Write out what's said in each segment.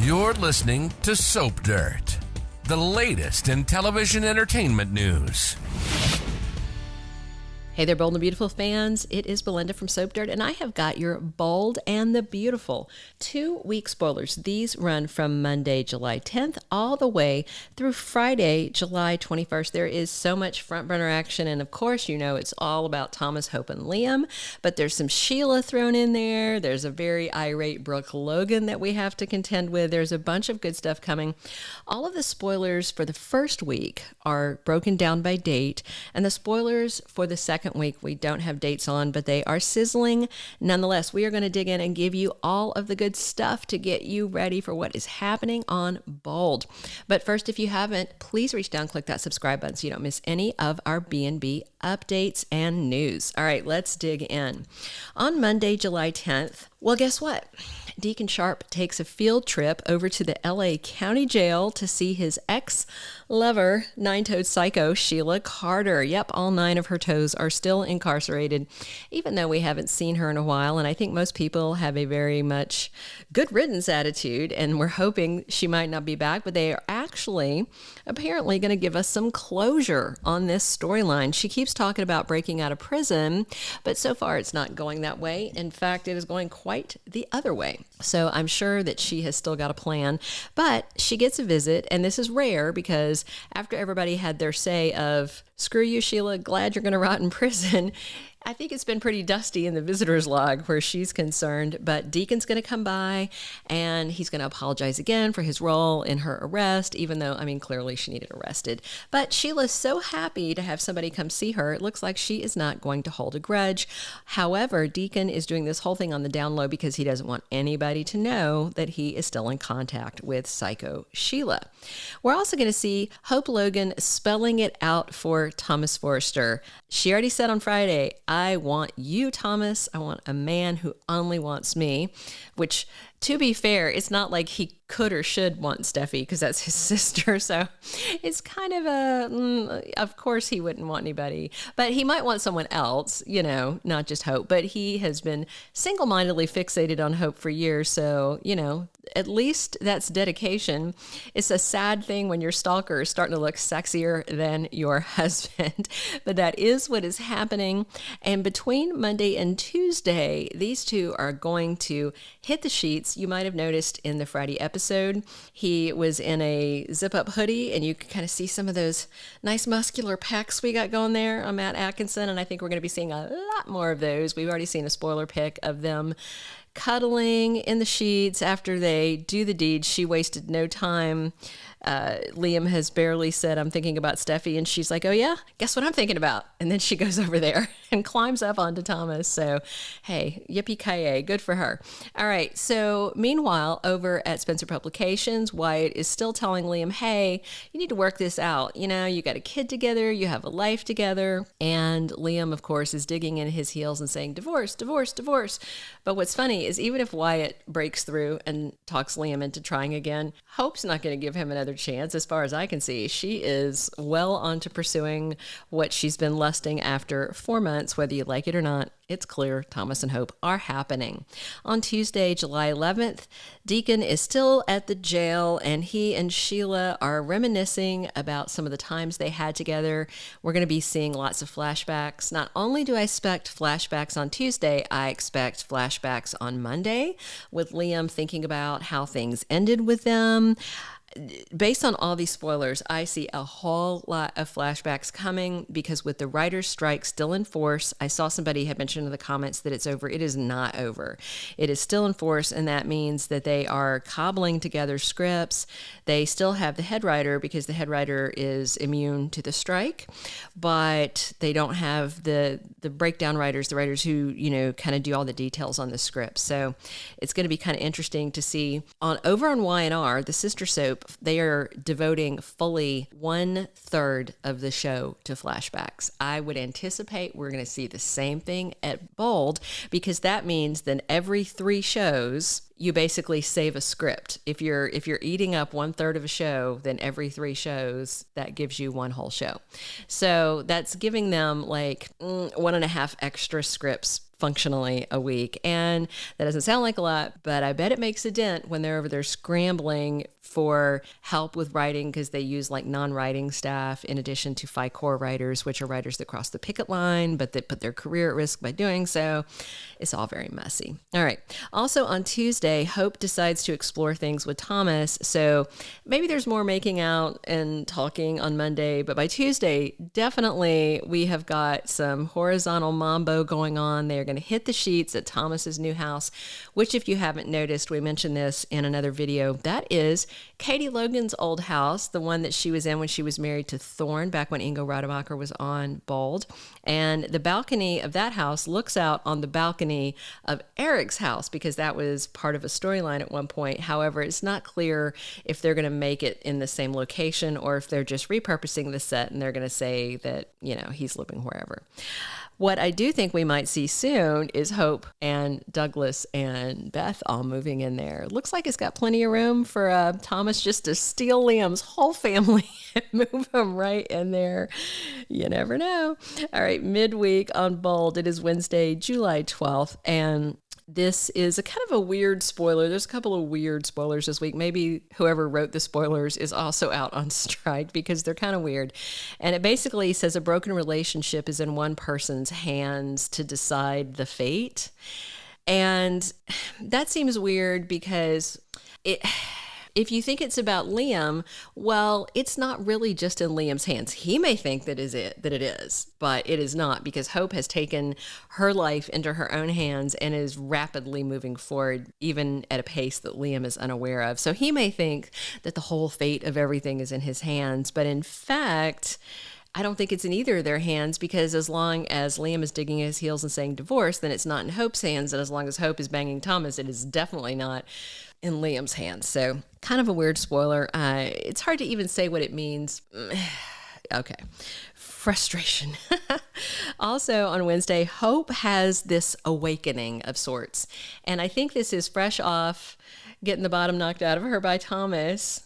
You're listening to Soap Dirt, the latest in television entertainment news. Hey there, Bold and Beautiful fans. It is Belinda from Soap Dirt, and I have got your Bold and the Beautiful 2-week spoilers. These run from Monday, July 10th, all the way through Friday, July 21st. There is so much front-burner action, and of course, you know it's all about Thomas, Hope, and Liam, but there's some Sheila thrown in there. There's a very irate Brooke Logan that we have to contend with. There's a bunch of good stuff coming. All of the spoilers for the first week are broken down by date, and the spoilers for the second week we don't have dates on, but they are sizzling. Nonetheless, we are going to dig in and give you all of the good stuff to get you ready for what is happening on Bold. But first, if you haven't, please reach down, click that subscribe button so you don't miss any of our B&B updates and news. All right, let's dig in. On Monday, July 10th, well, guess what? Deacon Sharpe takes a field trip over to the LA County Jail to see his ex-lover, nine-toed psycho, Sheila Carter. Yep, all 9 of her toes are still incarcerated, even though we haven't seen her in a while. And I think most people have a very much good riddance attitude, and we're hoping she might not be back, but they are actually apparently going to give us some closure on this storyline. She keeps talking about breaking out of prison, but so far it's not going that way. In fact, it is going quite the other way. So I'm sure that she has still got a plan, but she gets a visit, and this is rare because after everybody had their say of, screw you, Sheila, glad you're going to rot in prison, I think it's been pretty dusty in the visitor's log where she's concerned, but Deacon's going to come by and he's going to apologize again for his role in her arrest, even though, I mean, clearly she needed arrested. But Sheila's so happy to have somebody come see her, it looks like she is not going to hold a grudge. However, Deacon is doing this whole thing on the down low because he doesn't want anybody to know that he is still in contact with Psycho Sheila. We're also going to see Hope Logan spelling it out for Thomas Forrester. She already said on Friday, I want you, Thomas. I want a man who only wants me, which, to be fair, it's not like he could or should want Steffi because that's his sister. So it's kind of of course he wouldn't want anybody, but he might want someone else, you know, not just Hope. But he has been single-mindedly fixated on Hope for years. So, you know, at least that's dedication. It's a sad thing when your stalker is starting to look sexier than your husband, but that is what is happening. And between Monday and Tuesday, these two are going to hit the sheets. You might have noticed in the Friday episode, he was in a zip-up hoodie, and you can kind of see some of those nice muscular pecs we got going there on Matt Atkinson, and I think we're going to be seeing a lot more of those. We've already seen a spoiler pic of them cuddling in the sheets after they do the deed. She wasted no time. Liam has barely said, I'm thinking about Steffi, and she's like, oh yeah, guess what I'm thinking about? And then she goes over there and climbs up onto Thomas. So, hey, yippee-ki-yay, good for her. All right, so meanwhile, over at Spencer Publications, Wyatt is still telling Liam, hey, you need to work this out. You know, you got a kid together, you have a life together. And Liam, of course, is digging in his heels and saying, divorce, divorce, divorce. But what's funny is even if Wyatt breaks through and talks Liam into trying again, Hope's not going to give him another chance. As far as I can see, she is well on to pursuing what she's been lusting after 4 months, whether you like it or not. It's clear Thomas and Hope are happening. On Tuesday, July 11th, Deacon is still at the jail, and he and Sheila are reminiscing about some of the times they had together. We're going to be seeing lots of flashbacks. Not only do I expect flashbacks on Tuesday, I expect flashbacks on Monday with Liam thinking about how things ended with them. Based on all these spoilers, I see a whole lot of flashbacks coming because with the writer's strike still in force, I saw somebody had mentioned in the comments that it's over. It is not over. It is still in force, and that means that they are cobbling together scripts. They still have the head writer because the head writer is immune to the strike, but they don't have the breakdown writers, the writers who, you know, kind of do all the details on the script. So it's going to be kind of interesting to see. Over on Y&R, the sister soap, they are devoting fully 1/3 of the show to flashbacks. I would anticipate we're going to see the same thing at Bold because that means that every 3 shows you basically save a script. If you're eating up 1/3 of a show, then every 3 shows, that gives you one whole show. So that's giving them like 1.5 extra scripts functionally a week. And that doesn't sound like a lot, but I bet it makes a dent when they're over there scrambling for help with writing, because they use like non-writing staff in addition to FI-Core writers, which are writers that cross the picket line, but that put their career at risk by doing so. It's all very messy. All right. Also on Tuesday, Hope decides to explore things with Thomas. So maybe there's more making out and talking on Monday, but by Tuesday, definitely we have got some horizontal mambo going on. They are going to hit the sheets at Thomas's new house, which, if you haven't noticed, we mentioned this in another video. That is Katie Logan's old house, the one that she was in when she was married to Thorne back when Ingo Rademacher was on Bold. And the balcony of that house looks out on the balcony of Eric's house, because that was part of a storyline at one point. However, it's not clear if they're going to make it in the same location or if they're just repurposing the set and they're going to say that, he's living wherever. What I do think we might see soon is Hope and Douglas and Beth all moving in there. Looks like it's got plenty of room for Thomas just to steal Liam's whole family and move them right in there. You never know. All right, midweek on Bold. It is Wednesday, July 12th, and this is a kind of a weird spoiler. There's a couple of weird spoilers this week. Maybe whoever wrote the spoilers is also out on strike because they're kind of weird. And it basically says a broken relationship is in one person's hands to decide the fate. And that seems weird because if you think it's about Liam, well, it's not really just in Liam's hands. He may think that it is, but it is not, because Hope has taken her life into her own hands and is rapidly moving forward, even at a pace that Liam is unaware of. So he may think that the whole fate of everything is in his hands, but in fact, I don't think it's in either of their hands, because as long as Liam is digging his heels and saying divorce, then it's not in Hope's hands. And as long as Hope is banging Thomas, it is definitely not in Liam's hands. So kind of a weird spoiler. It's hard to even say what it means. Okay. Frustration. Also on Wednesday, Hope has this awakening of sorts. And I think this is fresh off getting the bottom knocked out of her by Thomas.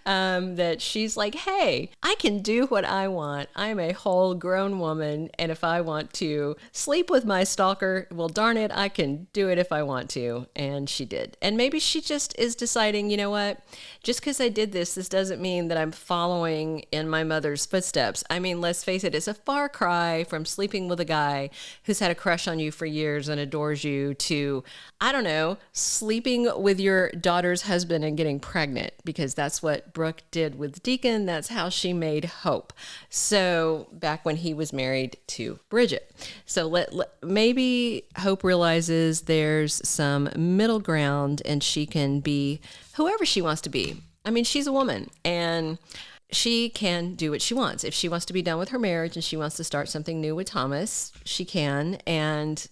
That she's like, hey, I can do what I want. I'm a whole grown woman. And if I want to sleep with my stalker, well, darn it, I can do it if I want to. And she did. And maybe she just is deciding, you know what, just because I did this doesn't mean that I'm following in my mother's footsteps. I mean, let's face it, it's a far cry from sleeping with a guy who's had a crush on you for years and adores you to, I don't know, sleeping with your daughter's husband and getting pregnant, because that's what Brooke did with Deacon. That's how she made Hope. So back when he was married to Bridget. So maybe Hope realizes there's some middle ground and she can be whoever she wants to be. I mean, she's a woman and she can do what she wants. If she wants to be done with her marriage and she wants to start something new with Thomas, she can. And,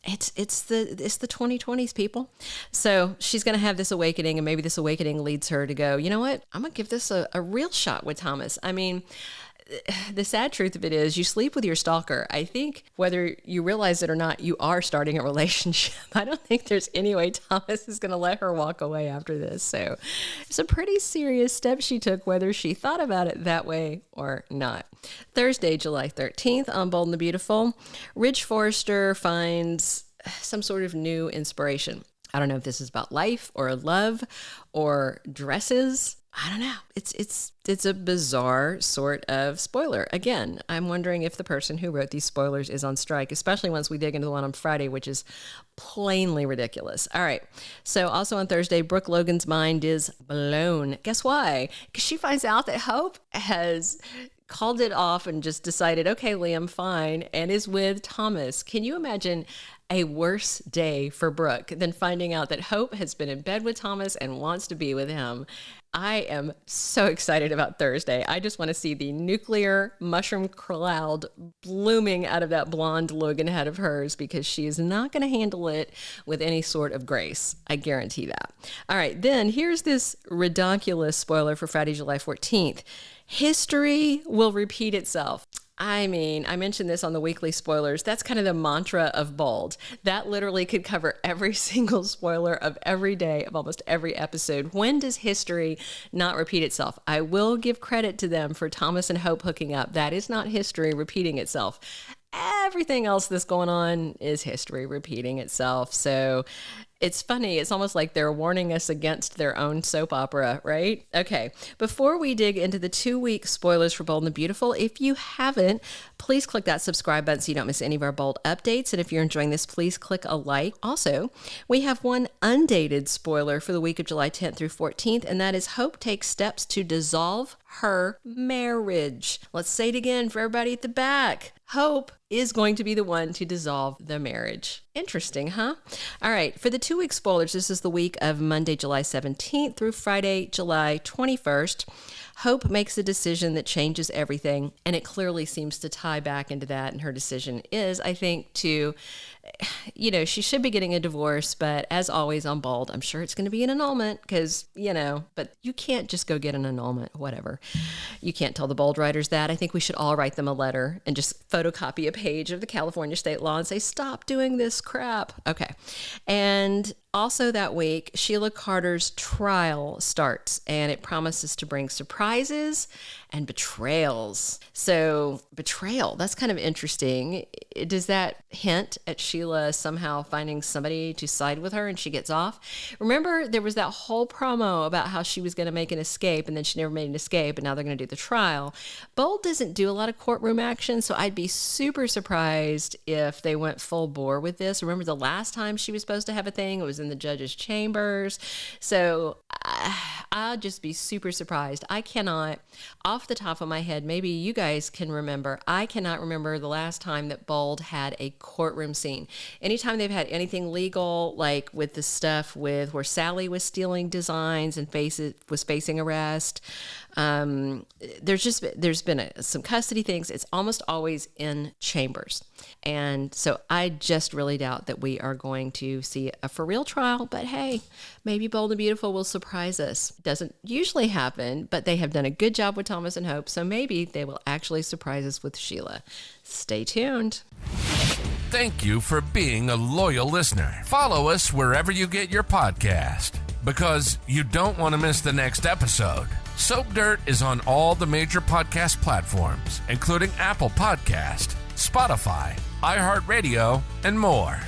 it's the 2020s, people. So she's going to have this awakening, and maybe this awakening leads her to go, you know what? I'm going to give this a real shot with Thomas. I mean, the sad truth of it is you sleep with your stalker. I think whether you realize it or not, you are starting a relationship. I don't think there's any way Thomas is going to let her walk away after this. So it's a pretty serious step she took, whether she thought about it that way or not. Thursday, July 13th on Bold and the Beautiful, Ridge Forrester finds some sort of new inspiration. I don't know if this is about life or love or dresses. I don't know. It's a bizarre sort of spoiler. Again, I'm wondering if the person who wrote these spoilers is on strike, especially once we dig into the one on Friday, which is plainly ridiculous. All right. So also on Thursday, Brooke Logan's mind is blown. Guess why? Because she finds out that Hope has called it off and just decided, okay, Liam, fine, and is with Thomas. Can you imagine a worse day for Brooke than finding out that Hope has been in bed with Thomas and wants to be with him? I am so excited about Thursday. I just want to see the nuclear mushroom cloud blooming out of that blonde Logan head of hers, because she is not going to handle it with any sort of grace. I guarantee that. All right, then here's this redonkulous spoiler for Friday, July 14th. History will repeat itself. I mean, I mentioned this on the weekly spoilers. That's kind of the mantra of Bold. That literally could cover every single spoiler of every day of almost every episode. When does history not repeat itself? I will give credit to them for Thomas and Hope hooking up. That is not history repeating itself. Everything else that's going on is history repeating itself. So it's funny. It's almost like they're warning us against their own soap opera, right? Okay. Before we dig into the 2-week spoilers for Bold and the Beautiful, if you haven't, please click that subscribe button so you don't miss any of our Bold updates. And if you're enjoying this, please click a like. Also, we have one undated spoiler for the week of July 10th through 14th, and that is Hope takes steps to dissolve her marriage. Let's say it again for everybody at the back. Hope is going to be the one to dissolve the marriage. Interesting, huh? All right, for the 2-week spoilers, this is the week of Monday, July 17th through Friday, July 21st. Hope makes a decision that changes everything, and it clearly seems to tie back into that. And her decision is, I think, to, she should be getting a divorce, but as always on Bold, I'm sure it's going to be an annulment because, but you can't just go get an annulment, whatever. You can't tell the Bold writers that. I think we should all write them a letter and just photocopy a page of the California state law and say, stop doing this crap. Okay. And also that week, Sheila Carter's trial starts, and it promises to bring surprises and betrayals. So betrayal, that's kind of interesting. Does that hint at Sheila somehow finding somebody to side with her and she gets off? Remember, there was that whole promo about how she was going to make an escape, and then she never made an escape, and now they're going to do the trial. Bold doesn't do a lot of courtroom action, so I'd be super surprised if they went full bore with this. Remember the last time she was supposed to have a thing? It was in the judge's chambers. So I'll just be super surprised. I cannot, off the top of my head, maybe you guys can remember, I cannot remember the last time that Bold had a courtroom scene. Anytime they've had anything legal, like with the stuff with where Sally was stealing designs and was facing arrest, there's been some custody things. It's almost always in chambers. And so I just really doubt that we are going to see a for real trial, but hey, maybe Bold and Beautiful will surprise us. Doesn't usually happen, but they have done a good job with Thomas and Hope, so maybe they will actually surprise us with Sheila. Stay tuned. Thank you for being a loyal listener. Follow us wherever you get your podcast, because you don't want to miss the next episode. Soap Dirt is on all the major podcast platforms, including Apple Podcast, Spotify, iHeartRadio, and more.